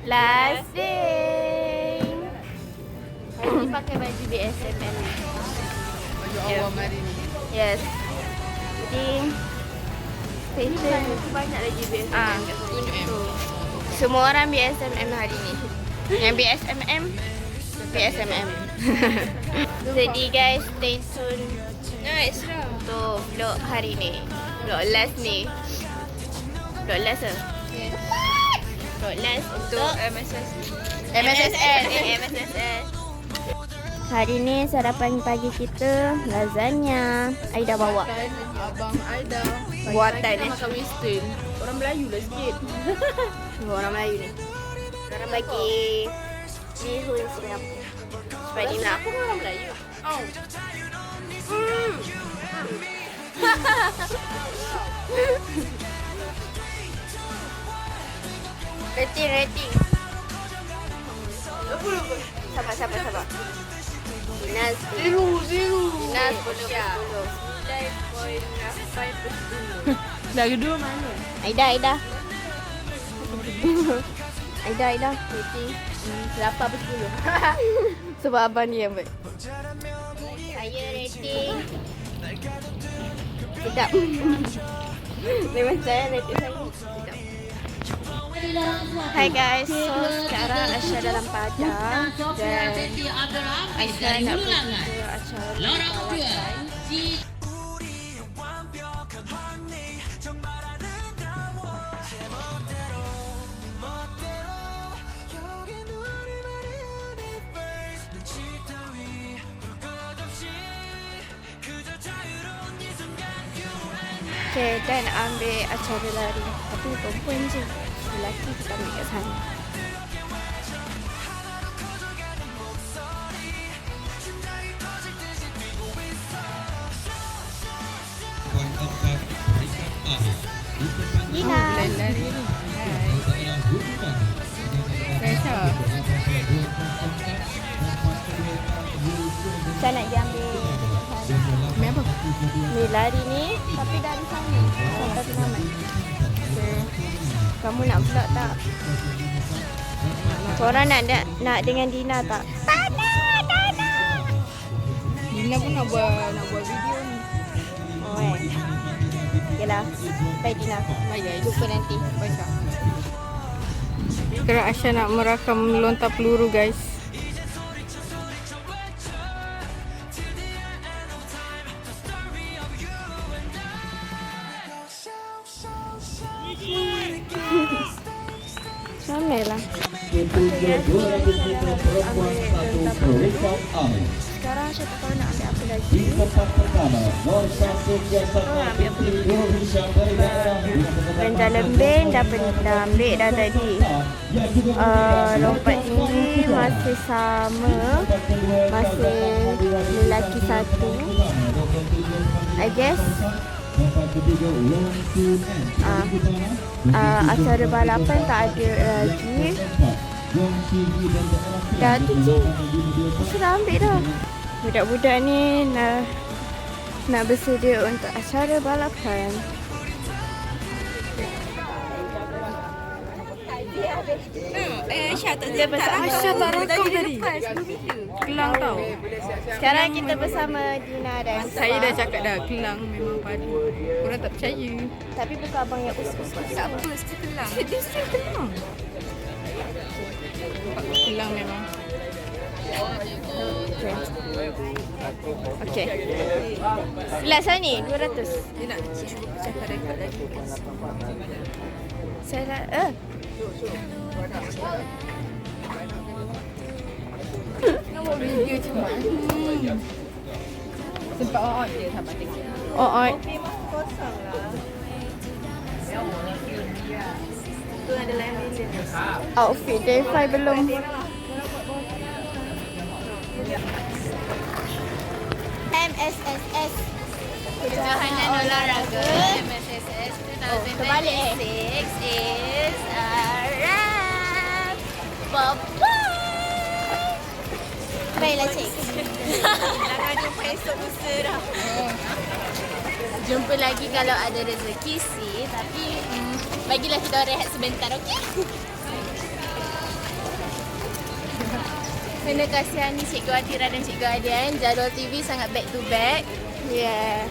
Last thing. Hari ni pakai baju BSMM. Baju awam hari ni. Yes. Jadi fashion banyak lagi BSMM. Tunjuk Semua orang BSMM hari ni. Yang BSMM BSMM. Jadi guys, stay tune Nice lah. untuk vlog hari ni. Vlog last ni. Vlog last ke? Yes. Vlog last Untuk untuk MSS. MSSN. MSSN. Hari ni sarapan pagi kita lasagna. Aida bawa. Kan Abang Aida. Buatan, Kita makan western. Orang Melayu lah sikit. Semua orang Melayu ni. Sekarang bagi bihun Singapura. Supaya dia nak. Aku orang Melayu. Oh. Rating. Sabar. Dinas 10. Dinas 10. 9.5. Dah kedua mana? Aida. Aida. Rating 8 per 10. sebab abang ni yang buat. Saya rating. Sedap. Memang saya rating saya. Sedap. Hai guys, so sekarang Asya dalam padang dan Asya nak pergi ke acara kawasan. Okay, dan ambil acara lari. Tapi perempuan je. Lelaki kita ambil kat sana. Dina. Lari ni. Rasa. Saya nak dia ambil Ni apa? ni lari ni tapi dari sana sampai Penamat. Okay. Kamu nak vlog tak? Korang nak dengan Dina tak? Tak nak. Dina pun nak buat video ni. Oh Yalah. Bye Dina. Bye guys. Jumpa nanti. Bye Kak. Sekarang Asya nak merakam melontar peluru guys. Ramai lah. Sekarang saya tak tahu nak ambil apa lagi. Rendah lembing dah ambil dah tadi. Lompat tinggi masih sama. Masih lelaki satu. I guess. Acara balapan tak ada lagi. Dah tu je. Sudah ambil dah. Budak-budak ni nak bersedia untuk acara balapan. Aisyah tak rakam tadi. Kelang tau. Sekarang kita bersama Dina dan Saya Sabah. dah cakap dah kelang memang padu. Korang tak percaya. Tapi bukan abang yang us-us. Tak apa, still kelang. Dia still kelang. Kelang memang. Okay. Belas lah ni 200. Dia nak cakap rekod lagi. Saya dah Nak buat video cuma. Sempat on dia sampai tengok. Oh. Tu adalah yang Outfit day 5 belum. MSSS Kejohanan Olahraga MSSS terbalik 2026 is a wrap. Bye-bye. Baiklah cik. Jangan jumpa esok lusa dah. Jumpa lagi kalau ada rezeki sih. Tapi bagilah kita rehat sebentar, okey? Kena kasihani Cikgu Atira dan Cikgu Adian. Jadual TV sangat back to back. Yeah.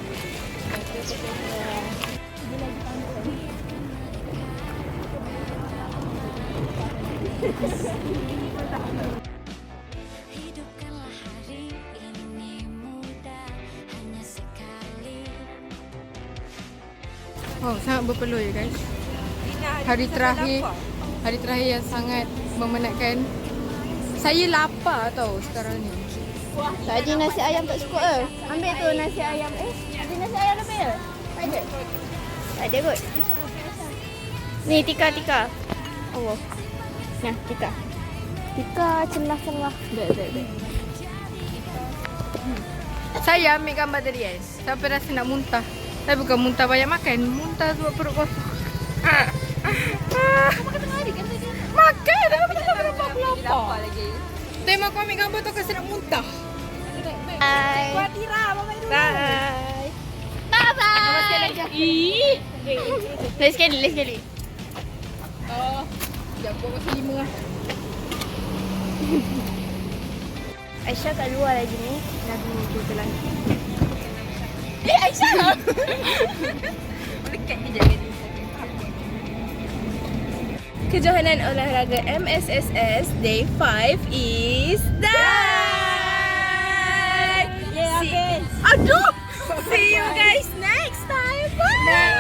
Hidupkanlah hari ini mudah hanya sekali. Oh, sangat berpeluh ya guys. Hari terakhir yang sangat memenatkan. Saya lapar tau sekarang ni. Tadi nasi ayam tak cukup ke? Ambil tu nasi ayam. Tadi nasi ayam lebih ke? Tak ada. Tak ada kot. Ni Tika. Allah. Nah, Tika. Tika celah-celah. Baik. Saya ambil gambar tadi guys. Sampai rasa nak muntah. Tapi bukan muntah banyak makan. Muntah sebab perut kosong. Makan dah. Lapar lagi. Time aku ambil gambar tu aku rasa nak muntah. Bye. Bye. Bye. Lagi sekali. Oh, sekejap buat masa 5 lah. Aisyah kat luar lagi ni. Dah tunggu kita lagi. Aisyah! Dekat je jaga ni. Kejohanan olahraga MSSS Day 5 is done! Yeah, habis. Aduh! See you guys next time! Bye!